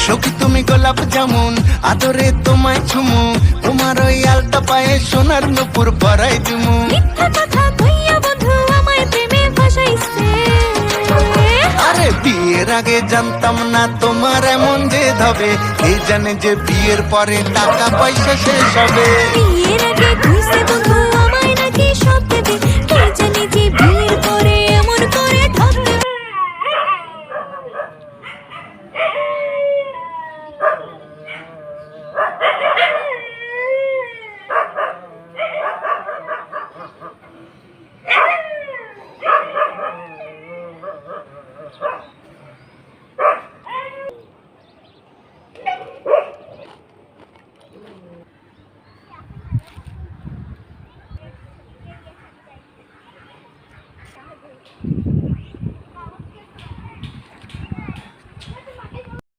সখী তুমি গোলাপ জামুন, আদরে তোমায় ছুমু, তোমার ওই আলতা পায়ে সোনার নুপুর পরাই দিমু। মিথ্যা কথা কইয়া বন্ধু আমায় প্রেমে ফাঁসাইছে। আরে বিয়ের আগে জানতাম না তোমার এমন জেদ হবে, এই জানে যে বিয়ের পরে টাকা পয়সা শেষ হবে। বিয়ের আগে কইছে বন্ধু আমায় নাকি সব দেবে, কে জানে যে বিয়ের